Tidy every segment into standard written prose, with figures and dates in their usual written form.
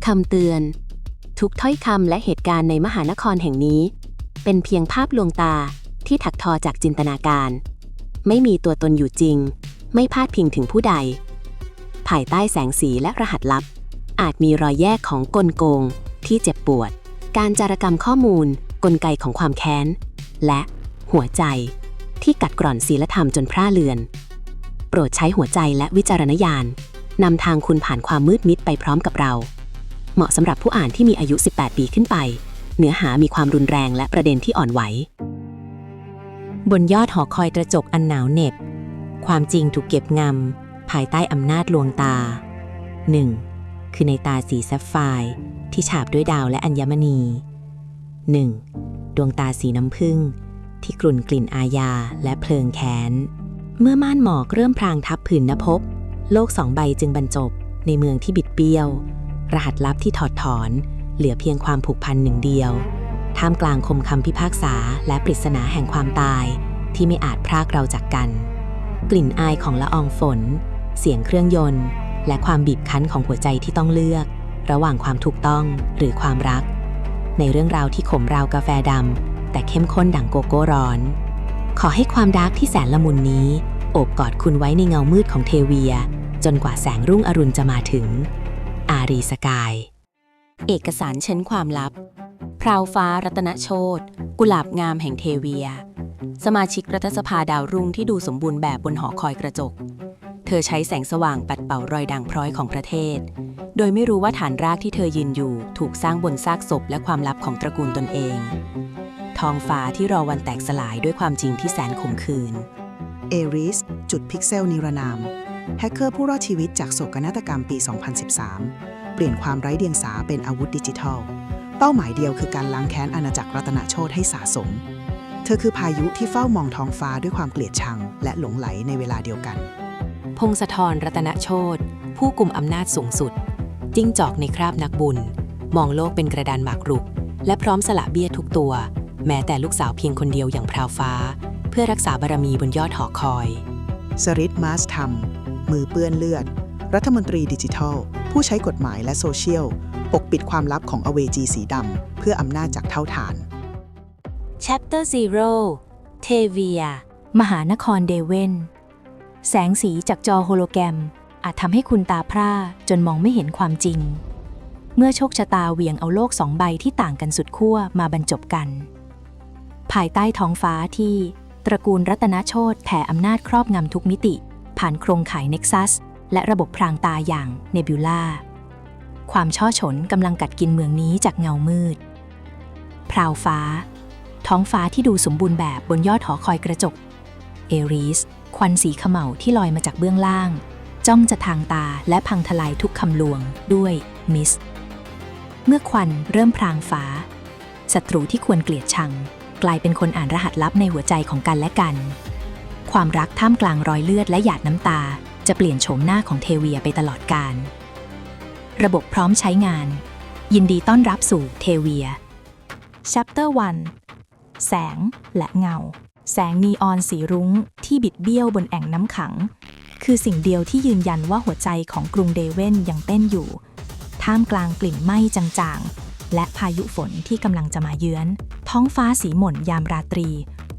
คำเตือนทุกถ้อยคำและเหตุการณ์ในมหานครแห่งนี้เป็นเพียงภาพลวงตาที่ถักทอจากจินตนาการไม่มีตัวตนอยู่จริงไม่พาดพิงถึงผู้ใดภายใต้แสงสีและรหัสลับอาจมีรอยแยกของกลโกงที่เจ็บปวดการจารกรรมข้อมูลกลไกของความแค้นและหัวใจที่กัดกร่อนศีลธรรมจนพร่าเลือนโปรดใช้หัวใจและวิจารณญาณนำทางคุณผ่านความมืดมิดไปพร้อมกับเราเหมาะสำหรับผู้อ่านที่มีอายุ 18 ปีขึ้นไปเนื้อหามีความรุนแรงและประเด็นที่อ่อนไหวบนยอดหอคอยกระจกอันหนาวเหน็บความจริงถูกเก็บงำภายใต้อำนาจลวงตา 1. คือในตาสีแซฟไฟร์ที่ฉาบด้วยดาวและอัญมณี 1. ดวงตาสีน้ำผึ้งที่กลุ่นกลิ่นอาญาและเพลิงแค้นเมื่อม่านหมอกเริ่มพรางทับผืนนภพโลก2 ใบจึงบรรจบในเมืองที่บิดเบี้ยวรหัสลับที่ถอดถอนเหลือเพียงความผูกพันหนึ่งเดียวท่ามกลางคมคำพิพากษาและปริศนาแห่งความตายที่ไม่อาจพรากเราจากกันกลิ่นอายของละอองฝนเสียงเครื่องยนต์และความบีบคั้นของหัวใจที่ต้องเลือกระหว่างความถูกต้องหรือความรักในเรื่องราวที่ขมราวกาแฟดำแต่เข้มข้นดั่งโกโก้ร้อนขอให้ความดาร์กที่แสนละมุนนี้โอบกอดคุณไว้ในเงามืดของเทเวียจนกว่าแสงรุ่งอรุณจะมาถึงอารีสกายเอกสารเช้นความลับพราวฟ้ารัตนโชติกุหลาบงามแห่งเทเวียสมาชิกรัฐสภาดาวรุ่งที่ดูสมบูรณ์แบบบนหอคอยกระจกเธอใช้แสงสว่างปัดเป่ารอยด่างพร้อยของประเทศโดยไม่รู้ว่าฐานรากที่เธอยืนอยู่ถูกสร้างบนซากศพและความลับของตระกูลตนเองท้องฟ้าที่รอวันแตกสลายด้วยความจริงที่แสนขมขื่นเอริสจุดพิกเซลนิรนามแฮกเกอร์ผู้รอดชีวิตจากโศกนาฏกรรมปี 2013 เปลี่ยนความไร้เดียงสาเป็นอาวุธดิจิทัลเป้าหมายเดียวคือการล้างแค้นอาณาจักรรัตนโชติให้สาสมเธอคือพายุที่เฝ้ามองท้องฟ้าด้วยความเกลียดชังและหลงไหลในเวลาเดียวกันพงศธรรัตนโชติผู้กุมอำนาจสูงสุดจิ้งจอกในคราบนักบุญมองโลกเป็นกระดานหมากรุกและพร้อมสละเบี้ยทุกตัวแม้แต่ลูกสาวเพียงคนเดียวอย่างพราวฟ้าเพื่อรักษาบารมีบนยอดหอคอยสริตมาสธรรมมือเปื้อนเลือดรัฐมนตรีดิจิทัลผู้ใช้กฎหมายและโซเชียลปกปิดความลับของอเวจีสีดำเพื่ออำนาจจากเท่าฐาน Chapter 0 เทเวียมหานครเดเวนแสงสีจากจอโฮโลแกรมอาจทำให้คุณตาพร่าจนมองไม่เห็นความจริงเมื่อโชคชะตาเหวี่ยงเอาโลก2 ใบที่ต่างกันสุดขั้วมาบรรจบกันภายใต้ท้องฟ้าที่ตระกูลรัตนโชติแผ่อำนาจครอบงำทุกมิติผ่านโครงข่ายเน็กซัสและระบบพรางตาอย่างเนบิวล่าความช่อฉนกำลังกัดกินเมืองนี้จากเงามืดพราวฟ้าท้องฟ้าที่ดูสมบูรณ์แบบบนยอดหอคอยกระจกเอริสควันสีเขม่าที่ลอยมาจากเบื้องล่างจ้องจะทางตาและพังทลายทุกคำลวงด้วยมิสเมื่อควันเริ่มพรางฟ้าศัตรูที่ควรเกลียดชังกลายเป็นคนอ่านรหัสลับในหัวใจของกันและกันความรักท่ามกลางรอยเลือดและหยาดน้ำตาจะเปลี่ยนโฉมหน้าของเทเวียไปตลอดกาลระบบพร้อมใช้งานยินดีต้อนรับสู่เทเวีย Chapter 1 แสงและเงาแสงนีออนสีรุ้งที่บิดเบี้ยวบนแอ่งน้ำขังคือสิ่งเดียวที่ยืนยันว่าหัวใจของกรุงเดเวนยังเต้นอยู่ท่ามกลางกลิ่นไหม้จางๆและพายุฝนที่กำลังจะมาเยือนท้องฟ้าสีหม่นยามราตรี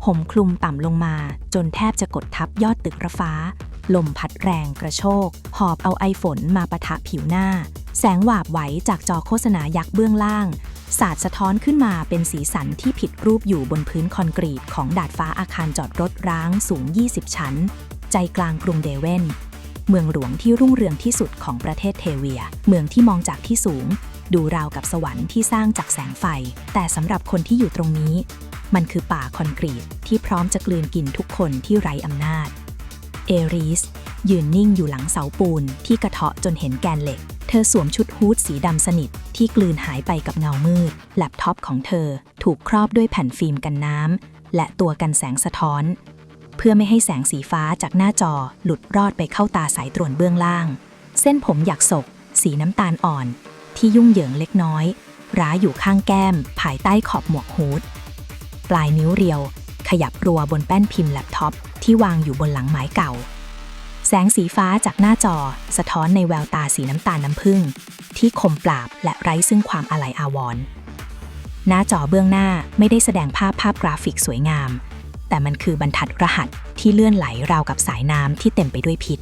ห่มคลุมต่ำลงมาจนแทบจะกดทับยอดตึกระฟ้าลมพัดแรงกระโชกหอบเอาไอฝนมาปะทะผิวหน้าแสงหวาบไหวจากจอโฆษณายักษ์เบื้องล่างสาดสะท้อนขึ้นมาเป็นสีสันที่ผิดรูปอยู่บนพื้นคอนกรีตของดาดฟ้าอาคารจอดรถร้างสูง20 ชั้นใจกลางกรุงเดเวนเมืองหลวงที่รุ่งเรืองที่สุดของประเทศเทเวียเมืองที่มองจากที่สูงดูราวกับสวรรค์ที่สร้างจากแสงไฟแต่สำหรับคนที่อยู่ตรงนี้มันคือป่าคอนกรีตที่พร้อมจะกลืนกินทุกคนที่ไร้อำนาจเอริสยืนนิ่งอยู่หลังเสาปูนที่กระเทาะจนเห็นแกนเหล็กเธอสวมชุดฮู้ดสีดำสนิทที่กลืนหายไปกับเงามืดแล็ปท็อปของเธอถูกครอบด้วยแผ่นฟิล์มกันน้ำและตัวกันแสงสะท้อนเพื่อไม่ให้แสงสีฟ้าจากหน้าจอหลุดรอดไปเข้าตาสายตรวจเบื้องล่างเส้นผมหยักศกสีน้ำตาลอ่อนที่ยุ่งเหยิงเล็กน้อยร้าอยู่ข้างแก้มภายใต้ขอบหมวกฮู้ดปลายนิ้วเรียวขยับรัวบนแป้นพิมพ์แล็ปท็อปที่วางอยู่บนหลังไม้เก่า แสงสีฟ้าจากหน้าจอสะท้อนในแววตาสีน้ำตาลน้ำผึ้งที่คมปราบและไร้ซึ่งความอาลัยอาวรณ์หน้าจอเบื้องหน้าไม่ได้แสดงภาพกราฟิกสวยงามแต่มันคือบรรทัดรหัสที่เลื่อนไหลราวกับสายน้ำที่เต็มไปด้วยพิษ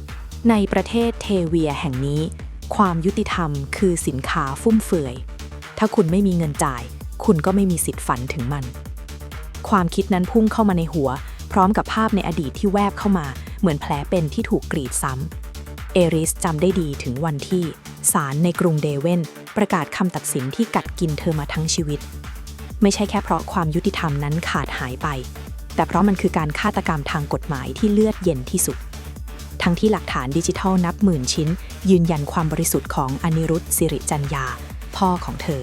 ในประเทศเทเวียแห่งนี้ความยุติธรรมคือสินค้าฟุ่มเฟือยถ้าคุณไม่มีเงินจ่ายคุณก็ไม่มีสิทธิ์ฝันถึงมันความคิดนั้นพุ่งเข้ามาในหัวพร้อมกับภาพในอดีตที่แวบเข้ามาเหมือนแผลเป็นที่ถูกกรีดซ้ำเอริสจำได้ดีถึงวันที่ศาลในกรุงเดเวนประกาศคำตัดสินที่กัดกินเธอมาทั้งชีวิตไม่ใช่แค่เพราะความยุติธรรมนั้นขาดหายไปแต่เพราะมันคือการฆาตกรรมทางกฎหมายที่เลือดเย็นที่สุดทั้งที่หลักฐานดิจิทัลนับหมื่นชิ้นยืนยันความบริสุทธิ์ของอนิรุทธ สิริจัญญาพ่อของเธอ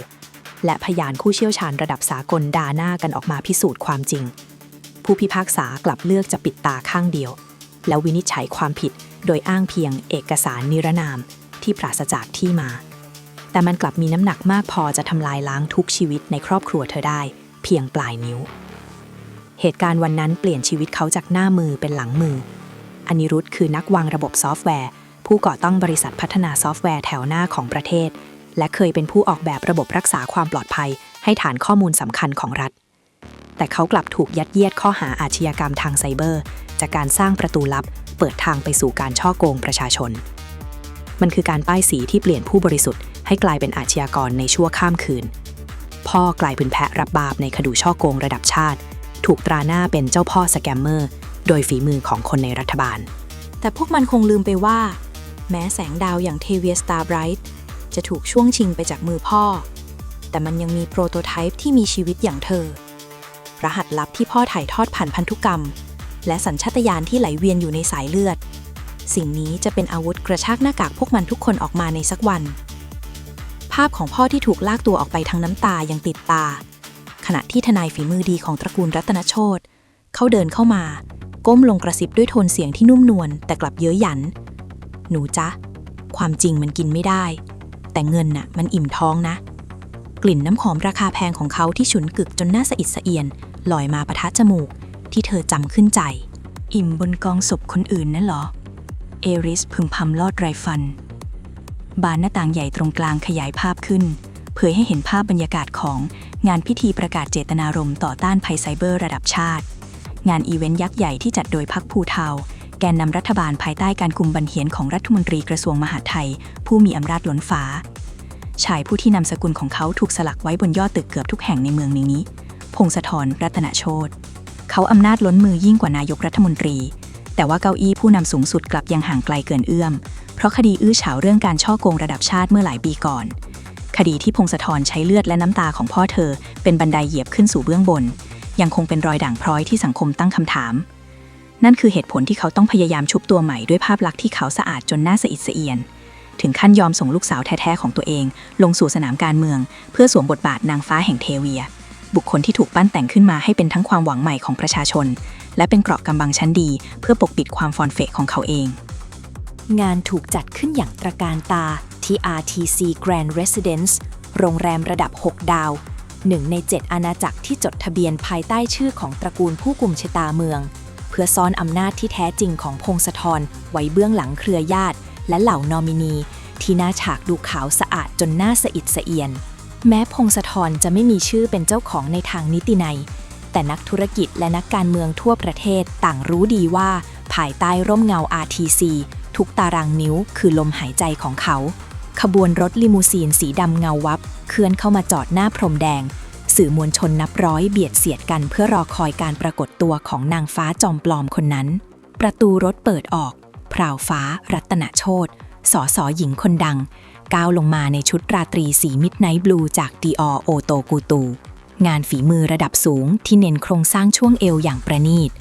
และพยานผู้เชี่ยวชาญระดับสากลด่าหน้ากันออกมาพิสูจน์ความจริงผู้พิพากษากลับเลือกจะปิดตาข้างเดียวแล้ววินิจฉัยความผิดโดยอ้างเพียงเอกสารนิรนามที่ปราศจากที่มาแต่มันกลับมีน้ำหนักมากพอจะทำลายล้างทุกชีวิตในครอบครัวเธอได้เพียงปลายนิ้วเหตุการณ์วันนั้นเปลี่ยนชีวิตเขาจากหน้ามือเป็นหลังมืออนิรุทธคือนักวางระบบซอฟต์แวร์ผู้ก่อตั้งบริษัทพัฒนาซอฟต์แวร์แถวหน้าของประเทศและเคยเป็นผู้ออกแบบระบบรักษาความปลอดภัยให้ฐานข้อมูลสำคัญของรัฐแต่เขากลับถูกยัดเยียดข้อหาอาชญากรรมทางไซเบอร์จากการสร้างประตูลับเปิดทางไปสู่การฉ้อโกงประชาชนมันคือการป้ายสีที่เปลี่ยนผู้บริสุทธิ์ให้กลายเป็นอาชญากรในชั่วข้ามคืนพ่อกลายเป็นแพะรับบาปในคดีฉ้อโกงระดับชาติถูกตราหน้าเป็นเจ้าพ่อสแกมเมอร์โดยฝีมือของคนในรัฐบาลแต่พวกมันคงลืมไปว่าแม้แสงดาวอย่างเทเวียสตาร์ไบรท์จะถูกช่วงชิงไปจากมือพ่อแต่มันยังมีโปรโตไทป์ที่มีชีวิตอย่างเธอรหัสลับที่พ่อถ่ายทอดผ่านพันธุกรรมและสัญชาตญาณที่ไหลเวียนอยู่ในสายเลือดสิ่งนี้จะเป็นอาวุธกระชากหน้ากากพวกมันทุกคนออกมาในสักวันภาพของพ่อที่ถูกลากตัวออกไปทั้งน้ำตายังติดตาขณะที่ทนายฝีมือดีของตระกูลรัตนโชติเขาเดินเข้ามาก้มลงกระซิบด้วยโทนเสียงที่นุ่มนวลแต่กลับเย้ยหยันหนูจ๊ะความจริงมันกินไม่ได้แต่เงินน่ะมันอิ่มท้องนะกลิ่นน้ำหอมราคาแพงของเขาที่ฉุนกึกจนหน้าสะอิดสะเอียนลอยมาปะทะจมูกที่เธอจำขึ้นใจอิ่มบนกองศพคนอื่นนั่นเหรอเอริสพึมพำลอดไรฟันบานหน้าต่างใหญ่ตรงกลางขยายภาพขึ้นเผยให้เห็นภาพบรรยากาศของงานพิธีประกาศเจตนารมณ์ต่อต้านภัยไซเบอร์ระดับชาติงานอีเวนต์ยักษ์ใหญ่ที่จัดโดยพรรคภูเทาแกนนำรัฐบาลภายใต้การกุมบันเหียนของรัฐมนตรีกระทรวงมหาดไทยผู้มีอำนาจล้นฟ้าชายผู้ที่นามสกุลของเขาถูกสลักไว้บนยอดตึกเกือบทุกแห่งในเมืองนี้พงศธร รัตนโชติเขาอำนาจล้นมือยิ่งกว่านายกรัฐมนตรีแต่ว่าเก้าอี้ผู้นำสูงสุดกลับยังห่างไกลเกินเอื้อมเพราะคดีอื้อฉาวเรื่องการฉ้อโกงระดับชาติเมื่อหลายปีก่อนคดีที่พงศธรใช้เลือดและน้ำตาของพ่อเธอเป็นบันไดเหยียบขึ้นสู่เบื้องบนยังคงเป็นรอยด่างพร้อยที่สังคมตั้งคำถามนั่นคือเหตุผลที่เขาต้องพยายามชุบตัวใหม่ด้วยภาพลักษณ์ที่เขาสะอาดจนน่าสะอิดสะเอียนถึงขั้นยอมส่งลูกสาวแท้ๆของตัวเองลงสู่สนามการเมืองเพื่อสวมบทบาทนางฟ้าแห่งเทเวียบุคคลที่ถูกปั้นแต่งขึ้นมาให้เป็นทั้งความหวังใหม่ของประชาชนและเป็นเกราะกำบังชั้นดีเพื่อปกปิดความฟอนเฟะของเขาเองงานถูกจัดขึ้นอย่างตระการตาที่ RTC Grand Residence โรงแรมระดับ 6 ดาว1 ใน 7 อาณาจักรที่จดทะเบียนภายใต้ชื่อของตระกูลผู้กุมชะตาเมืองเพื่อซ่อนอำนาจที่แท้จริงของพงศธรไว้เบื้องหลังเครือญาติและเหล่านอมินีที่หน้าฉากดูขาวสะอาดจนน่าสะอิดสะเอียนแม้พงศธรจะไม่มีชื่อเป็นเจ้าของในทางนิตินัยแต่นักธุรกิจและนักการเมืองทั่วประเทศต่างรู้ดีว่าภายใต้ร่มเงา RTC ทุกตารางนิ้วคือลมหายใจของเขาขบวนรถลิมูซีนสีดำเงาวับเคลื่อนเข้ามาจอดหน้าพรมแดงสื่อมวลชนนับร้อยเบียดเสียดกันเพื่อรอคอยการปรากฏตัวของนางฟ้าจอมปลอมคนนั้นประตูรถเปิดออกพราวฟ้ารัตนโชติสสหญิงคนดังก้าวลงมาในชุดราตรีสีมิดไนท์บลูจาก Dior Auto Couture งานฝีมือระดับสูงที่เน้นโครงสร้างช่วงเอวอย่างประณีต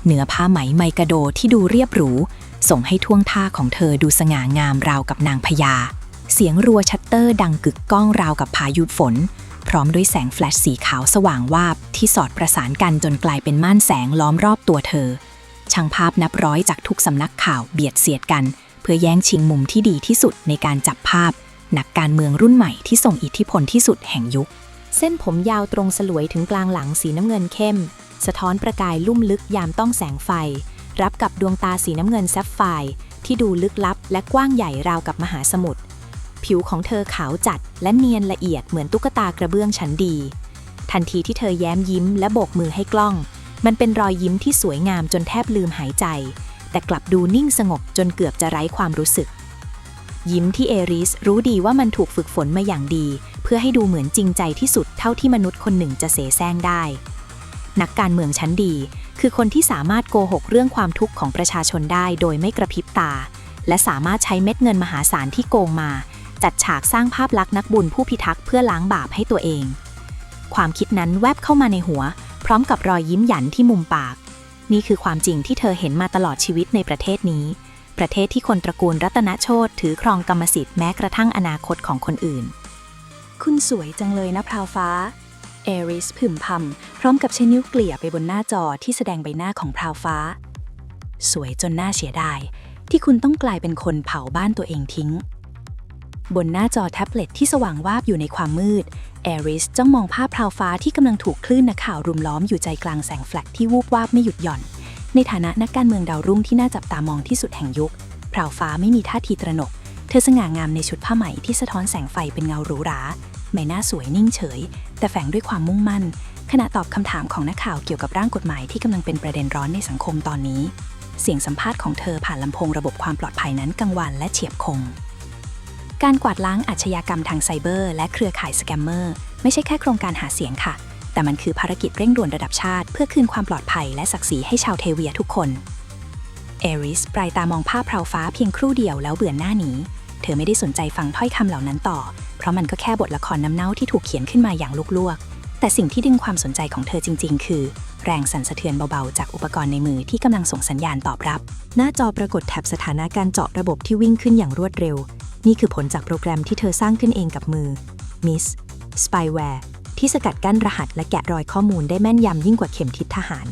เนื้อผ้าไหมไมกาโดที่ดูเรียบหรูส่งให้ท่วงท่าของเธอดูสง่างามราวกับนางพญาเสียงรัวชัตเตอร์ดังกึกก้องราวกับพายุฝนพร้อมด้วยแสงแฟลชสีขาวสว่างวาบที่สอดประสานกันจนกลายเป็นม่านแสงล้อมรอบตัวเธอช่างภาพนับร้อยจากทุกสำนักข่าวเบียดเสียดกันเพื่อแย่งชิงมุมที่ดีที่สุดในการจับภาพนักการเมืองรุ่นใหม่ที่ส่งอิทธิพลที่สุดแห่งยุคเส้นผมยาวตรงสลวยถึงกลางหลังสีน้ำเงินเข้มสะท้อนประกายลุ่มลึกยามต้องแสงไฟรับกับดวงตาสีน้ำเงินแซฟไฟร์ที่ ที่ดูลึกลับและกว้างใหญ่ราวกับมหาสมุทรผิวของเธอขาวจัดและเนียนละเอียดเหมือนตุ๊กตากระเบื้องชั้นดีทันทีที่เธอแย้มยิ้มและโบกมือให้กล้องมันเป็นรอยยิ้มที่สวยงามจนแทบลืมหายใจแต่กลับดูนิ่งสงบจนเกือบจะไร้ความรู้สึกยิ้มที่เอริสรู้ดีว่ามันถูกฝึกฝนมาอย่างดีเพื่อให้ดูเหมือนจริงใจที่สุดเท่าที่มนุษย์คนหนึ่งจะเสแสร้งได้นักการเมืองชั้นดีคือคนที่สามารถโกหกเรื่องความทุกข์ของประชาชนได้โดยไม่กระพริบตาและสามารถใช้เม็ดเงินมหาศาลที่โกงมาจัดฉากสร้างภาพลักษณ์นักบุญผู้พิทักษ์เพื่อล้างบาปให้ตัวเองความคิดนั้นแวบเข้ามาในหัวพร้อมกับรอยยิ้มหยันที่มุมปากนี่คือความจริงที่เธอเห็นมาตลอดชีวิตในประเทศนี้ประเทศที่คนตระกูลรัตนโชติถือครองกรรมสิทธิ์แม้กระทั่งอนาคตของคนอื่นคุณสวยจังเลยนะพราวฟ้าเอริสพึมพำพร้อมกับใช้นิ้วเกลี่ยไปบนหน้าจอที่แสดงใบหน้าของพราวฟ้าสวยจนน่าเสียดายที่คุณต้องกลายเป็นคนเผาบ้านตัวเองทิ้งบนหน้าจอแท็บเล็ตที่สว่างวาบอยู่ในความมืดเอริสจ้องมองภาพพราวฟ้าที่กำลังถูกคลื่นนักข่าวรุมล้อมอยู่ใจกลางแสงแฟลชที่วูบวาบไม่หยุดหย่อนในฐานะนักการเมืองดาวรุ่งที่น่าจับตามองที่สุดแห่งยุคพราวฟ้าไม่มีท่าทีตระหนกเธอสง่างามในชุดผ้าไหมที่สะท้อนแสงไฟเป็นเงาหรูหราใบหน้าสวยนิ่งเฉยแต่แฝงด้วยความมุ่งมั่นขณะตอบคำถามของนักข่าวเกี่ยวกับร่างกฎหมายที่กำลังเป็นประเด็นร้อนในสังคมตอนนี้เสียงสัมภาษณ์ของเธอผ่านลำโพงระบบความปลอดภัยนั้นกังวานและเฉียบคมการกวาดล้างอาชญากรรมทางไซเบอร์และเครือข่ายสแกมเมอร์ไม่ใช่แค่โครงการหาเสียงค่ะแต่มันคือภารกิจเร่งด่วนระดับชาติเพื่อคืนความปลอดภัยและศักดิ์ศรีให้ชาวเทเวียทุกคนเอริสปลายตามองภาพพราวฟ้าเพียงครู่เดียวแล้วเบื่อหน้าหนีเธอไม่ได้สนใจฟังถ้อยคำเหล่านั้นต่อเพราะมันก็แค่บทละครน้ำเน่าที่ถูกเขียนขึ้นมาอย่างลวกๆแต่สิ่งที่ดึงความสนใจของเธอจริงๆคือแรงสั่นสะเทือนเบาๆจากอุปกรณ์ในมือที่กำลังส่งสัญญาณตอบรับหน้าจอปรากฏแถบสถานะการเจาะระบบที่วิ่งขึ้นอย่างรวดเร็วนี่คือผลจากโปรแกรมที่เธอสร้างขึ้นเองกับมือ MIS Spyware ที่สกัดกั้นรหัสและแกะรอยข้อมูลได้แม่นยำยิ่งกว่าเข็มทิศทหาร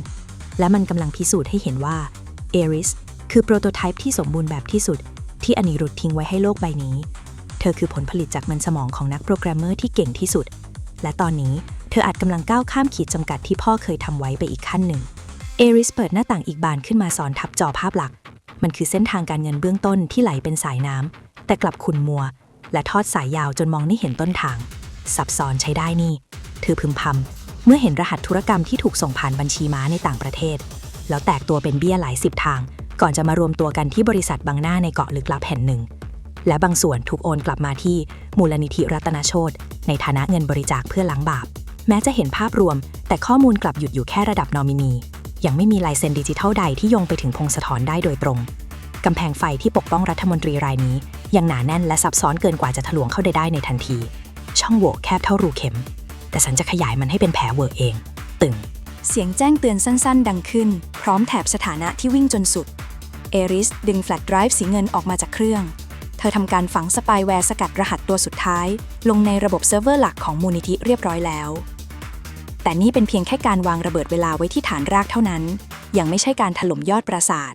และมันกำลังพิสูจน์ให้เห็นว่าเอริสคือโปรโตไทป์ที่สมบูรณ์แบบที่สุดที่อนิรุทธ์ทิ้งไว้ให้โลกใบนี้เธอคือผลผลิตจากมันสมองของนักโปรแกรมเมอร์ที่เก่งที่สุดและตอนนี้เธออาจกำลังก้าวข้ามขีดจำกัดที่พ่อเคยทำไว้ไปอีกขั้นหนึ่งเอริสเปิดหน้าต่างอีกบานขึ้นมาซ้อนทับจอภาพหลักมันคือเส้นทางการเงินเบื้องต้นที่ไหลเป็นสายน้ำแต่กลับขุ่นมัวและทอดสายยาวจนมองไม่เห็นต้นทางซับซ้อนใช้ได้นี่เธอพึมพำเมื่อเห็นรหัสธุรกรรมที่ถูกส่งผ่านบัญชีม้าในต่างประเทศแล้วแตกตัวเป็นเบี้ยหลาย10ทางก่อนจะมารวมตัวกันที่บริษัทบางหน้าในเกาะลึกลับแห่งหนึ่งและบางส่วนถูกโอนกลับมาที่มูลนิธิรัตนโชติในฐานะเงินบริจาคเพื่อล้างบาปแม้จะเห็นภาพรวมแต่ข้อมูลกลับหยุดอยู่แค่ระดับนอมินียังไม่มีลายเซ็นดิจิทัลใดที่โยงไปถึงพงศธรได้โดยตรงกำแพงไฟที่ปกป้องรัฐมนตรีรายนี้ยังหนาแน่นและซับซ้อนเกินกว่าจะทะลวงเข้าได้ในทันทีช่องโหว่แคบเท่ารูเข็มแต่ฉันจะขยายมันให้เป็นแผลเวอร์เองตึงเสียงแจ้งเตือนสั้นๆดังขึ้นพร้อมแถบสถานะที่วิ่งจนสุดเอริสดึงแฟลชไดรฟ์สีเงินออกมาจากเครื่องเธอทำการฝังสปายแวร์สกัดรหัสตัวสุดท้ายลงในระบบเซิร์ฟเวอร์หลักของมูลนิธิเรียบร้อยแล้วแต่นี่เป็นเพียงแค่การวางระเบิดเวลาไว้ที่ฐานรากเท่านั้นยังไม่ใช่การถล่มยอดปราสาท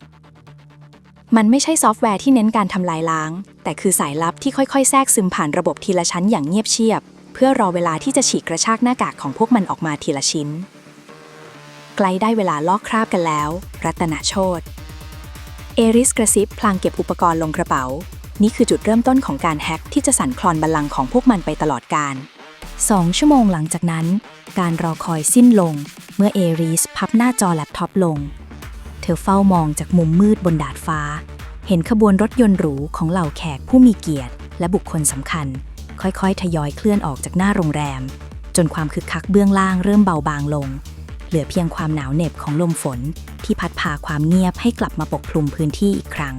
มันไม่ใช่ซอฟต์แวร์ที่เน้นการทำลายล้างแต่คือสายลับที่ค่อยๆแทรกซึมผ่านระบบทีละชั้นอย่างเงียบเชียบเพื่อรอเวลาที่จะฉีกกระชากหน้ากากของพวกมันออกมาทีละชิ้นใกล้ได้เวลาลอกคราบกันแล้วรัตนโชติเอริสกระซิบพลางเก็บอุปกรณ์ลงกระเป๋านี่คือจุดเริ่มต้นของการแฮ็กที่จะสั่นคลอนบัลลังก์ของพวกมันไปตลอดกาล2 ชั่วโมงหลังจากนั้นการรอคอยสิ้นลงเมื่อเอริสพับหน้าจอแล็ปท็อปลงเธอเฝ้ามองจากมุมมืดบนดาดฟ้าเห็นขบวนรถยนต์หรูของเหล่าแขกผู้มีเกียรติและบุคคลสำคัญค่อยๆทยอยเคลื่อนออกจากหน้าโรงแรมจนความคึกคักเบื้องล่างเริ่มเบาบางลงเหลือเพียงความหนาวเหน็บของลมฝนที่พัดพาความเงียบให้กลับมาปกคลุมพื้นที่อีกครั้ง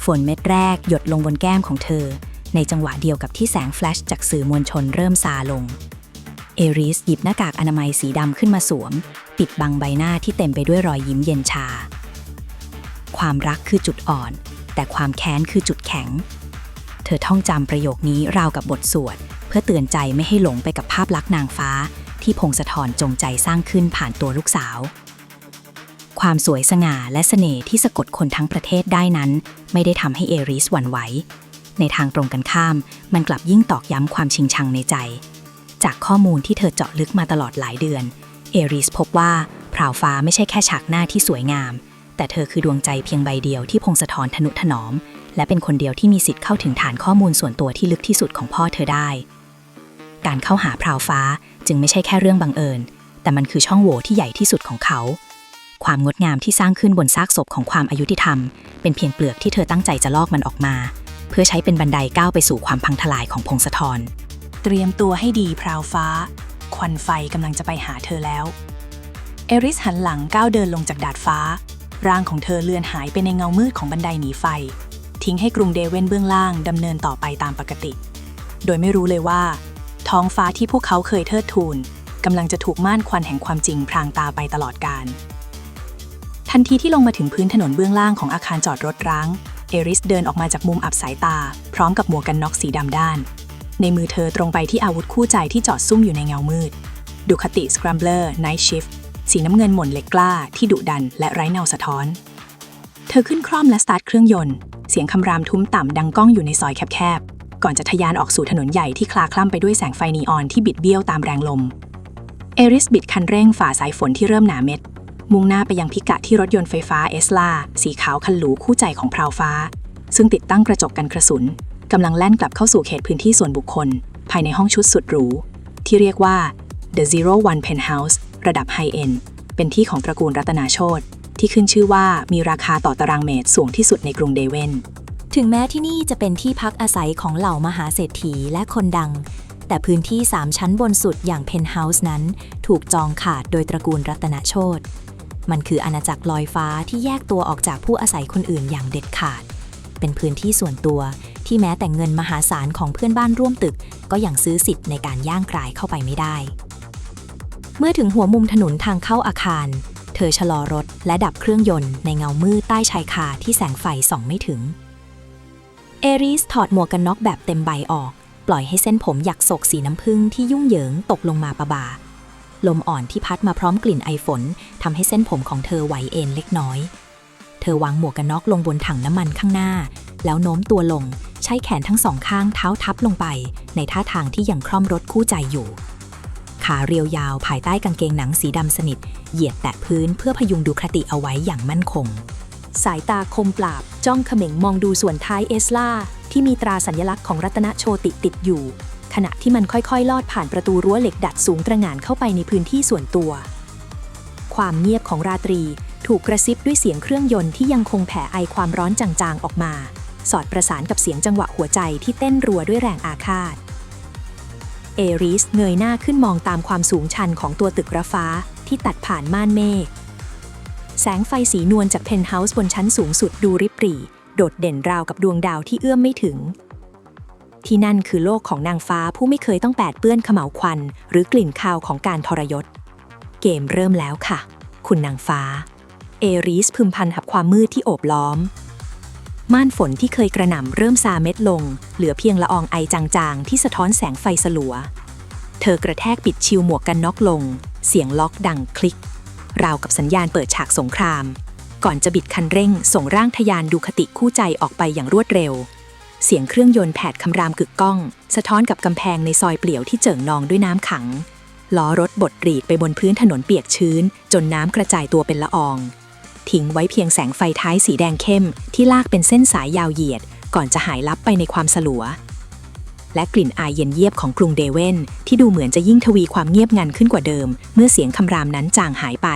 ฝนเม็ดแรกหยดลงบนแก้มของเธอในจังหวะเดียวกับที่แสงแฟลชจากสื่อมวลชนเริ่มซาลงเอริสหยิบหน้ากากอนามัยสีดำขึ้นมาสวมปิดบังใบหน้าที่เต็มไปด้วยรอยยิ้มเย็นชาความรักคือจุดอ่อนแต่ความแค้นคือจุดแข็งเธอท่องจำประโยคนี้ราวกับบทสวดเพื่อเตือนใจไม่ให้หลงไปกับภาพลักษณ์นางฟ้าที่พงศธรจงใจสร้างขึ้นผ่านตัวลูกสาวความสวยสง่าและเสน่ห์ที่สะกดคนทั้งประเทศได้นั้นไม่ได้ทำให้เอริสหวั่นไหวในทางตรงกันข้ามมันกลับยิ่งตอกย้ำความชิงชังในใจจากข้อมูลที่เธอเจาะลึกมาตลอดหลายเดือนเอริสพบว่าพราวฟ้าไม่ใช่แค่ฉากหน้าที่สวยงาม แต่เธอคือดวงใจเพียงใบเดียวที่พงศธรทนุถนอมและเป็นคนเดียวที่มีสิทธิ์เข้าถึงฐานข้อมูลส่วนตัวที่ลึกที่สุดของพ่อเธอได้การเข้าหาพราวฟ้าจึงไม่ใช่แค่เรื่องบังเอิญแต่มันคือช่องโหว่ที่ใหญ่ที่สุดของเขาความงดงามที่สร้างขึ้นบนซากศพของความอายุติธรรมเป็นเพียงเปลือกที่เธอตั้งใจจะลอกมันออกมาเพื่อใช้เป็นบันไดก้าวไปสู่ความพังทลายของพงศธรเตรียมตัวให้ดีพราวฟ้าควันไฟกำลังจะไปหาเธอแล้วเอริสหันหลังก้าวเดินลงจากดาดฟ้าร่างของเธอเลือนหายไปในเงามืดของบันไดหนีไฟทิ้งให้กรุงเดเวนเบื้องล่างดำเนินต่อไปตามปกติโดยไม่รู้เลยว่าท้องฟ้าที่พวกเขาเคยเทิดทูนกำลังจะถูกม่านควันแห่งความจริงพรางตาไปตลอดกาลทันทีที่ลงมาถึงพื้นถนนเบื้องล่างของอาคารจอดรถร้างเอริสเดินออกมาจากมุมอับสายตาพร้อมกับหมวกกันน็อกสีดำด้านในมือเธอตรงไปที่อาวุธคู่ใจที่จอดซุ่มอยู่ในเงามืดดูคาติสครัมเบลอร์ไนท์ชิฟสีน้ำเงินหม่นเหล็กกล้าที่ดุดันและไร้เงาสะท้อนเธอขึ้นคร่อมและสตาร์ทเครื่องยนต์เสียงคำรามทุ้มต่ำดังก้องอยู่ในซอยแคบๆก่อนจะทะยานออกสู่ถนนใหญ่ที่คลาคล่ำไปด้วยแสงไฟนีออนที่บิดเบี้ยวตามแรงลมเอริสบิดคันเร่งฝ่าสายฝนที่เริ่มหนาเม็ดมุ่งหน้าไปยังพิกัดที่รถยนต์ไฟฟ้าเอสลาสีขาวคันหรูคู่ใจของพราวฟ้าซึ่งติดตั้งกระจกกันกระสุนกำลังแล่นกลับเข้าสู่เขตพื้นที่ส่วนบุคคลภายในห้องชุดสุดหรูที่เรียกว่า The Zero One Penthouse ระดับไฮเอนด์เป็นที่ของตระกูลรัตนาโชติที่ขึ้นชื่อว่ามีราคาต่อตารางเมตรสูงที่สุดในกรุงเดเวนถึงแม้ที่นี่จะเป็นที่พักอาศัยของเหล่ามหาเศรษฐีและคนดังแต่พื้นที่3ชั้นบนสุดอย่างเพนท์เฮาส์นั้นถูกจองขาดโดยตระกูลรัตนโชติมันคืออาณาจักรลอยฟ้าที่แยกตัวออกจากผู้อาศัยคนอื่นอย่างเด็ดขาดเป็นพื้นที่ส่วนตัวที่แม้แต่เงินมหาศาลของเพื่อนบ้านร่วมตึกก็ยังซื้อสิทธิ์ในการย่างกรายเข้าไปไม่ได้เมื่อถึงหัวมุมถนนทางเข้าอาคารเธอชะลอรถและดับเครื่องยนต์ในเงามืดใต้ชายคาที่แสงไฟส่องไม่ถึงเอริสถอดหมวกกันน็อกแบบเต็มใบออกปล่อยให้เส้นผมหยักโศกสีน้ำผึ้งที่ยุ่งเหยิงตกลงมาประบาลมอ่อนที่พัดมาพร้อมกลิ่นไอฝนทำให้เส้นผมของเธอไหวเอ็นเล็กน้อยเธอวางหมวกกันน็อกลงบนถังน้ำมันข้างหน้าแล้วโน้มตัวลงใช้แขนทั้งสองข้างเท้าทับลงไปในท่าทางที่ยังคล่อมรถคู่ใจอยู่ขาเรียวยาวภายใต้กางเกงหนังสีดำสนิทเหยียดแตะพื้นเพื่อพยุงดูคติเอาไว้อย่างมั่นคงสายตาคมปราบจ้องเขม็งมองดูส่วนท้ายเอสลาที่มีตราสัญลักษณ์ของรัตนโชติติดอยู่ขณะที่มันค่อยๆลอดผ่านประตูรั้วเหล็กดัดสูงตระหง่านเข้าไปในพื้นที่ส่วนตัวความเงียบของราตรีถูกกระซิบด้วยเสียงเครื่องยนต์ที่ยังคงแผ่ไอความร้อนจางๆออกมาสอดประสานกับเสียงจังหวะหัวใจที่เต้นรัวด้วยแรงอาฆาตเอริสเงยหน้าขึ้นมองตามความสูงชันของตัวตึกระฟ้าที่ตัดผ่านม่านเมฆแสงไฟสีนวลจากเพนท์เฮาส์บนชั้นสูงสุดดูริบหรี่โดดเด่นราวกับดวงดาวที่เอื้อมไม่ถึงที่นั่นคือโลกของนางฟ้าผู้ไม่เคยต้องแปดเปื้อนเขม่าวควันหรือกลิ่นคาวของการทรยศเกมเริ่มแล้วค่ะคุณนางฟ้าเอริสพึมพำหับความมืดที่โอบล้อมม่านฝนที่เคยกระหน่ำเริ่มซาเม็ดลงเหลือเพียงละอองไอจางๆที่สะท้อนแสงไฟสลัวเธอกระแทกปิดชิวหมวกกันน็อกลงเสียงล็อกดังคลิกราวกับสัญญาณเปิดฉากสงครามก่อนจะบิดคันเร่งส่งร่างทะยานดูคติคู่ใจออกไปอย่างรวดเร็วเสียงเครื่องยนต์แผดคำรามกึกก้องสะท้อนกับกำแพงในซอยเปลี่ยวที่เจิ่งนองด้วยน้ำขังล้อรถบดรีดไปบนพื้นถนนเปียกชื้นจนน้ำกระจายตัวเป็นละอองทิ้งไว้เพียงแสงไฟท้ายสีแดงเข้มที่ลากเป็นเส้นสายยาวเหยียดก่อนจะหายลับไปในความสลัวและกลิ่นอายเย็นเยียบของกรุงเดเวนที่ดูเหมือนจะยิ่งทวีความเงียบงันขึ้นกว่าเดิมเมื่อเสียงคำรามนั้นจางหายไป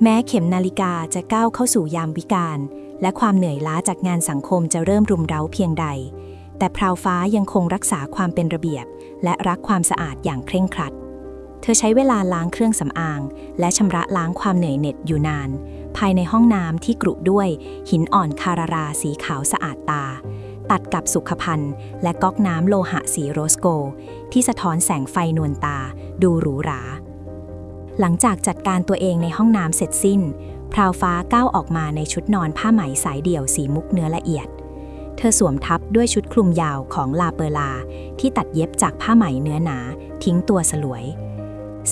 แม้เข็มนาฬิกาจะก้าวเข้าสู่ยามวิกาลและความเหนื่อยล้าจากงานสังคมจะเริ่มรุมเร้าเพียงใดแต่พราวฟ้ายังคงรักษาความเป็นระเบียบและรักความสะอาดอย่างเคร่งครัดเธอใช้เวลาล้างเครื่องสำอางและชำระล้างความเหนื่อยเหน็ดอยู่นานภายในห้องน้ำที่กรุด้วยหินอ่อนคาราราสีขาวสะอาดตาตัดกับสุขภัณฑ์และก๊อกน้ำโลหะสีโรสโกที่สะท้อนแสงไฟนวลตาดูหรูหราหลังจากจัดการตัวเองในห้องน้ำเสร็จสิ้นพราวฟ้าก้าวออกมาในชุดนอนผ้าไหมสายเดี่ยวสีมุกเนื้อละเอียดเธอสวมทับด้วยชุดคลุมยาวของลาเปอร์ลาที่ตัดเย็บจากผ้าไหมเนื้อหนาทิ้งตัวสลวย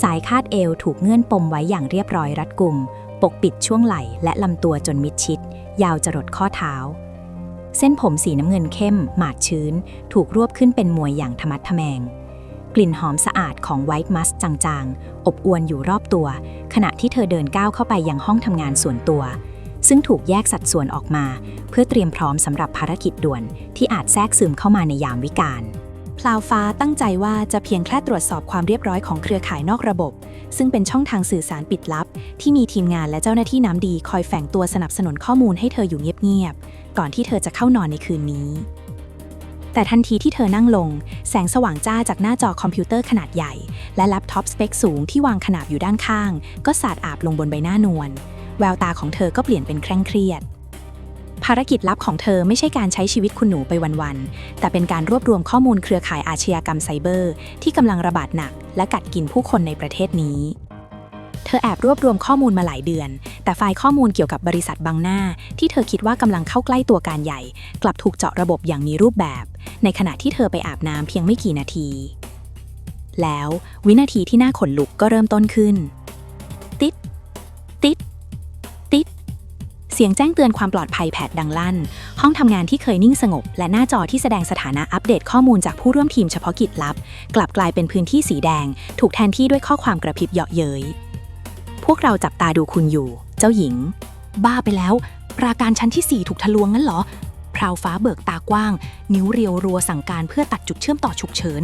สายคาดเอวถูกเงื่อนปมไว้อย่างเรียบร้อยรัดกุมปกปิดช่วงไหล่และลำตัวจนมิดชิดยาวจรดข้อเท้าเส้นผมสีน้ำเงินเข้มหมาดชื้นถูกรวบขึ้นเป็นมวยอย่างทะมัดทะแมงกลิ่นหอมสะอาดของไวท์มัสจางๆอบอวลอยู่รอบตัวขณะที่เธอเดินก้าวเข้าไปยังห้องทำงานส่วนตัว ซึ่งถูกแยกสัดส่วนออกมาเพื่อเตรียมพร้อมสำหรับภารกิจด่วนที่อาจแทรกซึมเข้ามาในยามวิกาลพลาวฟ้าตั้งใจว่าจะเพียงแค่ตรวจสอบความเรียบร้อยของเครือข่ายนอกระบบ ซึ่งเป็นช่องทางสื่อสารปิดลับที่มีทีมงานและเจ้าหน้าที่น้ำดีคอยแฝงตัวสนับสนุนข้อมูลให้เธออยู่เงียบๆก่อนที่เธอจะเข้านอนในคืนนี้แต่ทันทีที่เธอนั่งลงแสงสว่างจ้าจากหน้าจอคอมพิวเตอร์ขนาดใหญ่และแล็ปท็อปสเปคสูงที่วางขนาบอยู่ด้านข้างก็สาดอาบลงบนใบหน้านวลแววตาของเธอก็เปลี่ยนเป็นเคร่งเครียดภารกิจลับของเธอไม่ใช่การใช้ชีวิตคุณหนูไปวันๆแต่เป็นการรวบรวมข้อมูลเครือข่ายอาชญากรรมไซเบอร์ที่กำลังระบาดหนักและกัดกินผู้คนในประเทศนี้เธอแอบรวบรวมข้อมูลมาหลายเดือนแต่ไฟล์ข้อมูลเกี่ยวกับบริษัทบังหน้าที่เธอคิดว่ากำลังเข้าใกล้ตัวการใหญ่กลับถูกเจาะระบบอย่างมีรูปแบบในขณะที่เธอไปอาบน้ำเพียงไม่กี่นาทีแล้ววินาทีที่น่าขนลุกก็เริ่มต้นขึ้นติ๊ดติ๊ดติ๊ดเสียงแจ้งเตือนความปลอดภัยแผดดังลั่นห้องทำงานที่เคยนิ่งสงบและหน้าจอที่แสดงสถานะอัปเดตข้อมูลจากผู้ร่วมทีมเฉพาะกิจลับกลับกลายเป็นพื้นที่สีแดงถูกแทนที่ด้วยข้อความกระพริบเยาะเย้ยพวกเราจับตาดูคุณอยู่เจ้าหญิงบ้าไปแล้วปราการชั้นที่4ถูกทะลวงงั้นเหรอพราวฟ้าเบิกตากว้างนิ้วเรียวรัวสั่งการเพื่อตัดจุดเชื่อมต่อฉุกเฉิน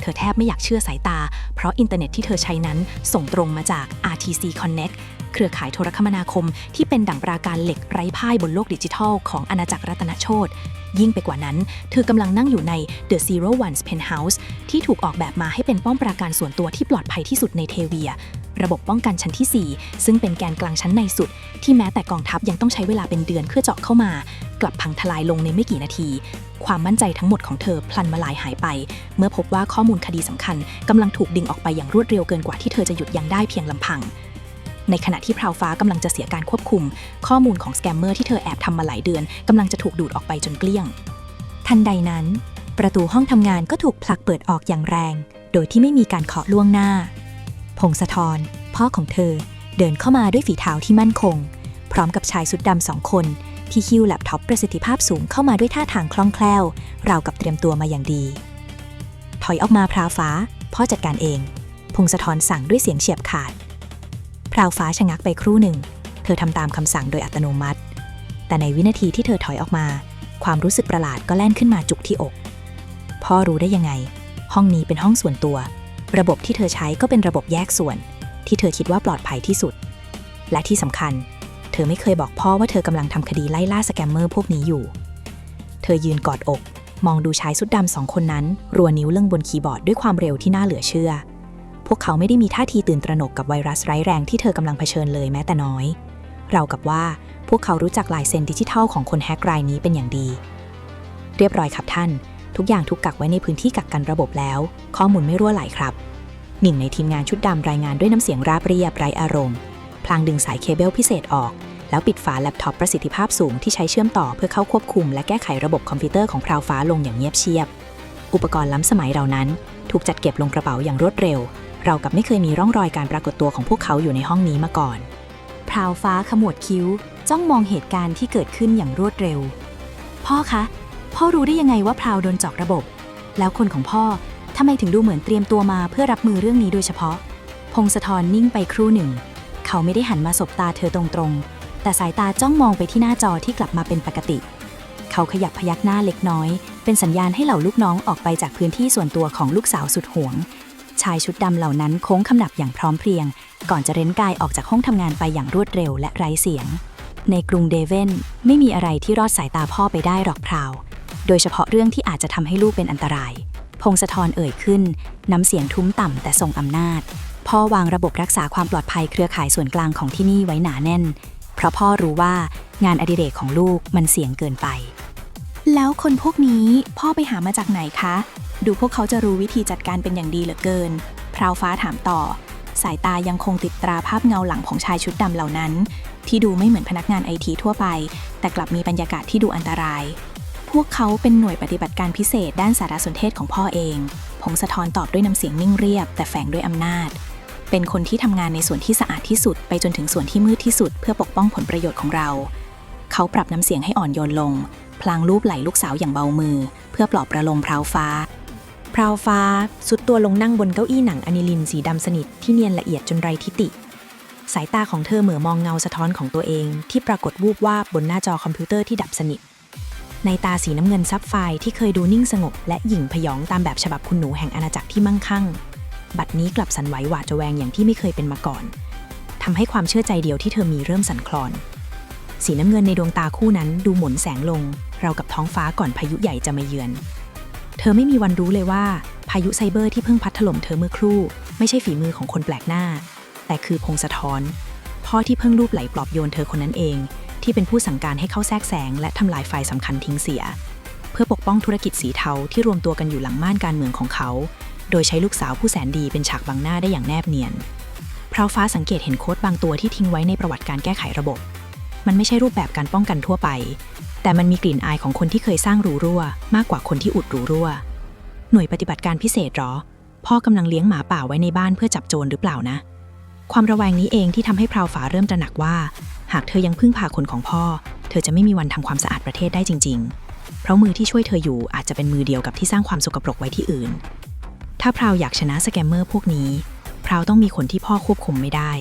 เธอแทบไม่อยากเชื่อสายตาเพราะอินเทอร์เน็ตที่เธอใช้นั้นส่งตรงมาจาก RTC Connect เครือข่ายโทรคมนาคมที่เป็นดั่งปราการเหล็กไร้พ่ายบนโลกดิจิทัลของอาณาจักรรัตนโชติยิ่งไปกว่านั้นเธอกำลังนั่งอยู่ใน The Zero One's Penthouse ที่ถูกออกแบบมาให้เป็นป้อมปราการส่วนตัวที่ปลอดภัยที่สุดในเทเวียระบบป้องกันชั้นที่ 4ซึ่งเป็นแกนกลางชั้นในสุดที่แม้แต่กองทัพยังต้องใช้เวลาเป็นเดือนเพื่อเจาะเข้ามากลับพังทลายลงในไม่กี่นาทีความมั่นใจทั้งหมดของเธอพลันมาลายหายไปเมื่อพบว่าข้อมูลคดีสำคัญกำลังถูกดึงออกไปอย่างรวดเร็วเกินกว่าที่เธอจะหยุดยั้งได้เพียงลำพังในขณะที่พราวฟ้ากำลังจะเสียการควบคุมข้อมูลของสแกมเมอร์ที่เธอแอบทำมาหลายเดือนกำลังจะถูกดูดออกไปจนเกลี้ยงทันใดนั้นประตูห้องทำงานก็ถูกผลักเปิดออกอย่างแรงโดยที่ไม่มีการเคาะล่วงหน้าพงศธรพ่อของเธอเดินเข้ามาด้วยฝีเท้าที่มั่นคงพร้อมกับชายสุดดำ2 คนที่หิ้วแล็ปท็อปประสิทธิภาพสูงเข้ามาด้วยท่าทางคล่องแคล่วราวกับเตรียมตัวมาอย่างดีถอยออกมาพราวฟ้าพ่อจัดการเองพงศธรสั่งด้วยเสียงเฉียบขาดพราวฟ้าชะงักไปครู่หนึ่งเธอทำตามคำสั่งโดยอัตโนมัติแต่ในวินาทีที่เธอถอยออกมาความรู้สึกประหลาดก็แล่นขึ้นมาจุกที่อกพ่อรู้ได้ยังไงห้องนี้เป็นห้องส่วนตัวระบบที่เธอใช้ก็เป็นระบบแยกส่วนที่เธอคิดว่าปลอดภัยที่สุดและที่สำคัญเธอไม่เคยบอกพ่อว่าเธอกำลังทำคดีไล่ล่าสแกมเมอร์พวกนี้อยู่เธอยืนกอดอกมองดูชายสุดดำ2 คนนั้นรัวนิ้วเลื่อนบนคีย์บอร์ดด้วยความเร็วที่น่าเหลือเชื่อพวกเขาไม่ได้มีท่าทีตื่นตระหนกกับไวรัสร้ายแรงที่เธอกำลังเผชิญเลยแม้แต่น้อยราวกับว่าพวกเขารู้จักลายเซ็นดิจิทัลของคนแฮกรายนี้เป็นอย่างดีเรียบร้อยครับท่านทุกอย่างถูกกักไว้ในพื้นที่กักกันระบบแล้วข้อมูลไม่รั่วไหลครับหนึ่งในทีมงานชุดดำรายงานด้วยน้ำเสียงราบเรียบไร้อารมณ์พลางดึงสายเคเบิลพิเศษออกแล้วปิดฝาแล็ปท็อปประสิทธิภาพสูงที่ใช้เชื่อมต่อเพื่อเข้าควบคุมและแก้ไขระบบคอมพิวเตอร์ของพราวฟ้าลงอย่างเงียบเชียบอุปกรณ์ล้ำสมัยเหล่านั้นถูกจัดเก็บลงกระเป๋าอย่างรวดเร็วเรากับไม่เคยมีร่องรอยการปรากฏตัวของพวกเขาอยู่ในห้องนี้มาก่อนพราวฟ้าขมวดคิ้วจ้องมองเหตุการณ์ที่เกิดขึ้นอย่างรวดเร็วพ่อคะพ่อรู้ได้ยังไงว่าพราวโดนเจาะระบบแล้วคนของพ่อทำไมถึงดูเหมือนเตรียมตัวมาเพื่อรับมือเรื่องนี้โดยเฉพาะพงศธรนิ่งไปครู่หนึ่งเขาไม่ได้หันมาสบตาเธอตรงๆแต่สายตาจ้องมองไปที่หน้าจอที่กลับมาเป็นปกติเขาขยับพยักหน้าเล็กน้อยเป็นสัญญาณให้เหล่าลูกน้องออกไปจากพื้นที่ส่วนตัวของลูกสาวสุดหวงชายชุดดำเหล่านั้นโค้งคำนับอย่างพร้อมเพรียงก่อนจะเร้นกายออกจากห้องทำงานไปอย่างรวดเร็วและไร้เสียงในกรุงเดเวนไม่มีอะไรที่รอดสายตาพ่อไปได้หรอกพราวโดยเฉพาะเรื่องที่อาจจะทำให้ลูกเป็นอันตรายพงศธรเอ่ยขึ้นน้ำเสียงทุ้มต่ำแต่ทรงอำนาจพ่อวางระบบรักษาความปลอดภัยเครือข่ายส่วนกลางของที่นี่ไว้หนาแน่นเพราะพ่อรู้ว่างานอดิเรกของลูกมันเสี่ยงเกินไปแล้วคนพวกนี้พ่อไปหามาจากไหนคะดูพวกเขาจะรู้วิธีจัดการเป็นอย่างดีเหลือเกินพราวฟ้าถามต่อสายตายังคงติดตราภาพเงาหลังของชายชุดดำเหล่านั้นที่ดูไม่เหมือนพนักงานไอทีทั่วไปแต่กลับมีบรรยากาศที่ดูอันตรายพวกเขาเป็นหน่วยปฏิบัติการพิเศษด้านสารสนเทศของพ่อเองพงศธรตอบด้วยน้ำเสียงนิ่งเรียบแต่แฝงด้วยอำนาจเป็นคนที่ทำงานในส่วนที่สะอาดที่สุดไปจนถึงส่วนที่มืดที่สุดเพื่อปกป้องผลประโยชน์ของเราเขาปรับน้ำเสียงให้อ่อนโยนลงพลางลูบไหล่ลูกสาวอย่างเบามือเพื่อปลอบประโลมพราวฟ้าสุดตัวลงนั่งบนเก้าอี้หนังอนิลินสีดำสนิทที่เนียนละเอียดจนไร้ทิฏฐิ สายตาของเธอเหมือมองเงาสะท้อนของตัวเองที่ปรากฏวูบวาบบนหน้าจอคอมพิวเตอร์ที่ดับสนิทในตาสีน้ำเงินซับไฟที่เคยดูนิ่งสงบและหยิ่งพยองตามแบบฉบับคุณหนูแห่งอาณาจักรที่มั่งคั่งบัดนี้กลับสั่นไหวหวาดระแวงอย่างที่ไม่เคยเป็นมาก่อนทำให้ความเชื่อใจเดียวที่เธอมีเริ่มสั่นคลอนสีน้ำเงินในดวงตาคู่นั้นดูหมุนแสงลงราวกับท้องฟ้าก่อนพายุใหญ่จะมาเยือนเธอไม่มีวันรู้เลยว่าพายุไซเบอร์ที่เพิ่งพัดถล่มเธอเมื่อครู่ไม่ใช่ฝีมือของคนแปลกหน้าแต่คือพงศธรพ่อที่เพิ่งลูบไหลปลอบโยนเธอคนนั้นเองที่เป็นผู้สั่งการให้เข้าแทรกแซงและทำลายไฟล์สำคัญทิ้งเสียเพื่อปกป้องธุรกิจสีเทาที่รวมตัวกันอยู่หลังม่านการเมืองของเขาโดยใช้ลูกสาวผู้แสนดีเป็นฉากบังหน้าได้อย่างแนบเนียนพราวฟ้าสังเกตเห็นโค้ดบางตัวที่ทิ้งไว้ในประวัติการแก้ไขระบบมันไม่ใช่รูปแบบการป้องกันทั่วไปแต่มันมีกลิ่นอายของคนที่เคยสร้างรูรั่วมากกว่าคนที่อุดรูรั่วหน่วยปฏิบัติการพิเศษหรอพ่อกำลังเลี้ยงหมาป่าไว้ในบ้านเพื่อจับโจรหรือเปล่านะความระแวงนี้เองที่ทำให้พราวฟ้าเริ่มตระหนักว่าหากเธอยังพึ่งพาคนของพ่อเธอจะไม่มีวันทำความสะอาดประเทศได้จริงๆเพราะมือที่ช่วยเธออยู่อาจจะเป็นมือเดียวกับที่สร้างความสกปรกไว้ที่อื่นถ้าพราวอยากชนะสแกมเมอร์พวกนี้พราวต้องมีคนที่พ่อควบคุมไม่ได้